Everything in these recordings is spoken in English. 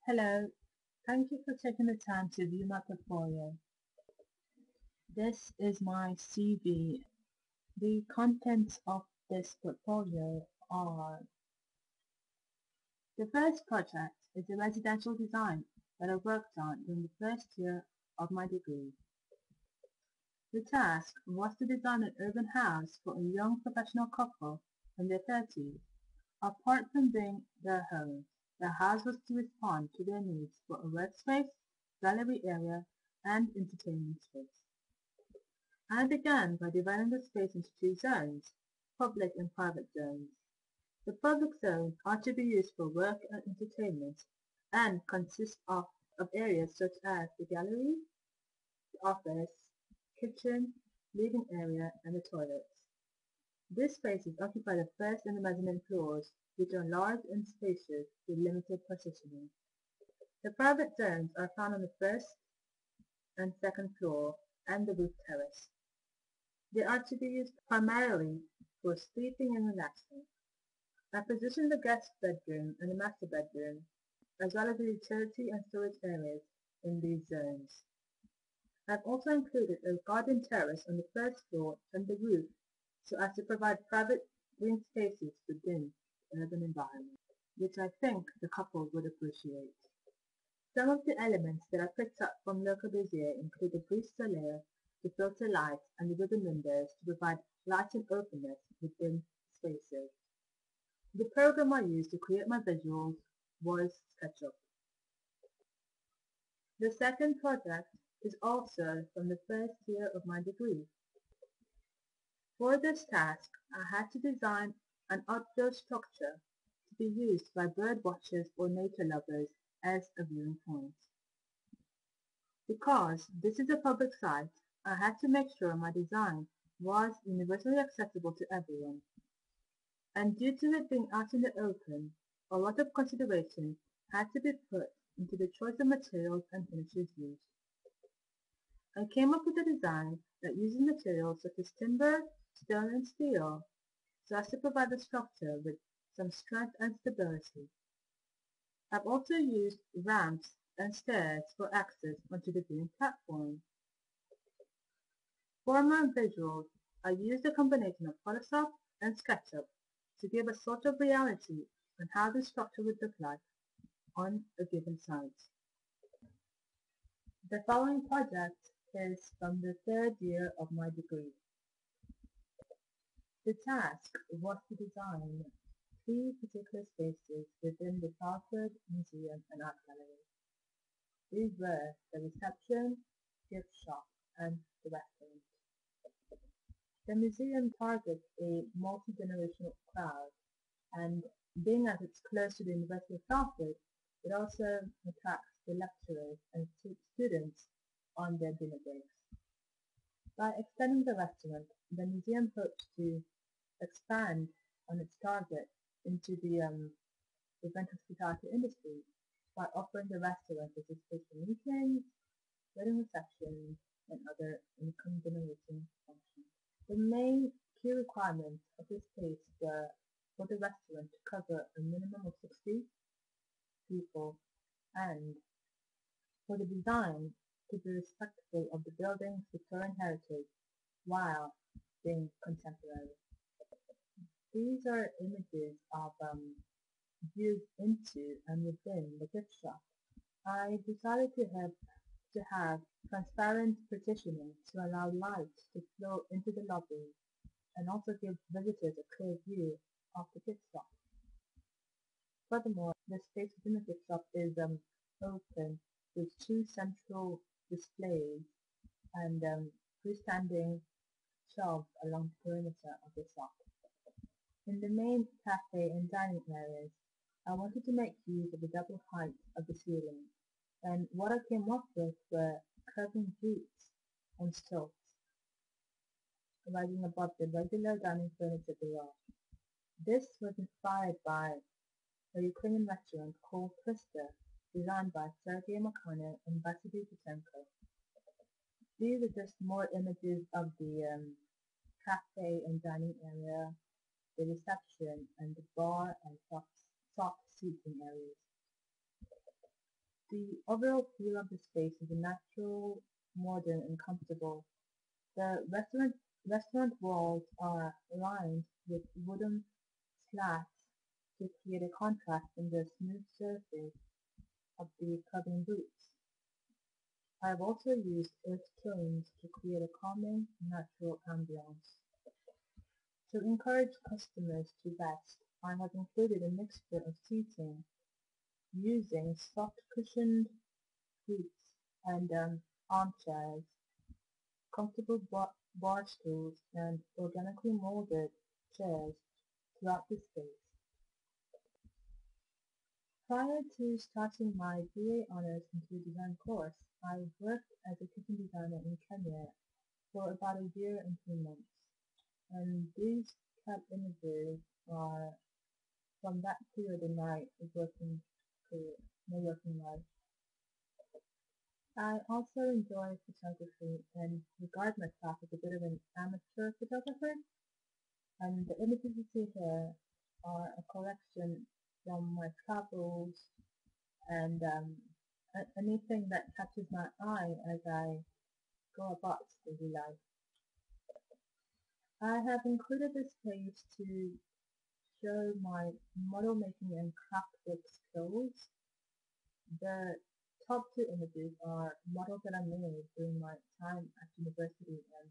Hello, thank you for taking the time to view my portfolio. This is my CV. The contents of this portfolio are: the first project is a residential design that I worked on during the first year of my degree. The task was to design an urban house for a young professional couple in their 30s. Apart from being their home, the house was to respond to their needs for a workspace, gallery area, and entertainment space. I began by dividing the space into two zones, public and private zones. The public zones are to be used for work and entertainment and consist of areas such as the gallery, the office, kitchen, living area, and the toilets. These spaces occupy the first and the mezzanine floors, which are large and spacious with limited partitioning. The private zones are found on the first and second floor and the roof terrace. They are to be used primarily for sleeping and relaxing. I positioned the guest bedroom and the master bedroom, as well as the utility and storage areas in these zones. I've also included a garden terrace on the first floor and the roof so as to provide private green spaces within the urban environment, which I think the couple would appreciate. Some of the elements that I picked up from Le Corbusier include the brise soleil, the filter light, and the ribbon windows to provide light and openness within spaces. The program I used to create my visuals was SketchUp. The second project is also from the first year of my degree. For this task, I had to design an outdoor structure to be used by bird watchers or nature lovers as a viewing point. Because this is a public site, I had to make sure my design was universally accessible to everyone. And due to it being out in the open, a lot of consideration had to be put into the choice of materials and finishes used. I came up with a design that uses materials such as timber, stone, and steel, so as to provide the structure with some strength and stability. I've also used ramps and stairs for access onto the viewing platform. For my visuals, I used a combination of Photoshop and SketchUp to give a sort of reality on how the structure would look like on a given site. The following project is from the third year of my degree. The task was to design three particular spaces within the Salford Museum and Art Gallery. These were the reception, gift shop, and the restaurant. The museum targets a multi-generational crowd, and being as it's close to the University of Salford, it also attracts the lecturers and students on their dinner breaks. By extending the restaurant, the museum hopes to expand on its target into the event hospitality industry by offering the restaurant as a space for meetings, wedding receptions, and other income-generating functions. The main key requirements of this space were for the restaurant to cover a minimum of 60 people and for the design to be respectful of the building's Victorian heritage while being contemporary. These are images of views into and within the gift shop. I decided to have transparent partitioning to allow light to flow into the lobby and also give visitors a clear view of the gift shop. Furthermore, the space within the gift shop is open with two central displays and freestanding shelves along the perimeter of the shop. In the main cafe and dining areas, I wanted to make use of the double height of the ceiling, and what I came up with were curving joutes on stilts, rising above the regular dining furniture below. This was inspired by a Ukrainian restaurant called Twister, designed by Sergei Makarov and Vasily Puchenko. These are just more images of the cafe and dining area, the reception, and the bar and soft seating areas. The overall feel of the space is natural, modern, and comfortable. The restaurant walls are lined with wooden slats to create a contrast in the smooth surface of the cabin booths. I have also used earth tones to create a calming, natural ambience. To encourage customers to rest, I have included a mixture of seating using soft cushioned seats and armchairs, comfortable bar stools, and organically molded chairs throughout the space. Prior to starting my BA Honours Interior Design course, I worked as a kitchen designer in Kenya for about a year and 2 months, and these cat images are from that period in my working career, my working life. I also enjoy photography and regard myself as a bit of an amateur photographer, and the images you see here are a collection from my travels and anything that catches my eye as I go about daily life. I have included this page to show my model making and craft work skills. The top two images are models that I made during my time at university, and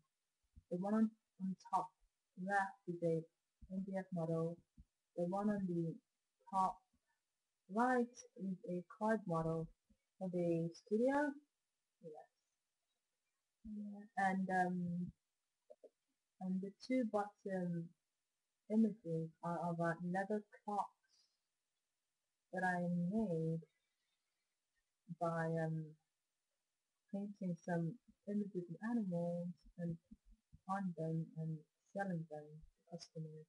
the one on top left is a MDF model. The one on the top right is a card model of a studio. Yes. Yeah. And the two bottom images are about leather clocks that I made by painting some images of animals and on them and selling them to customers.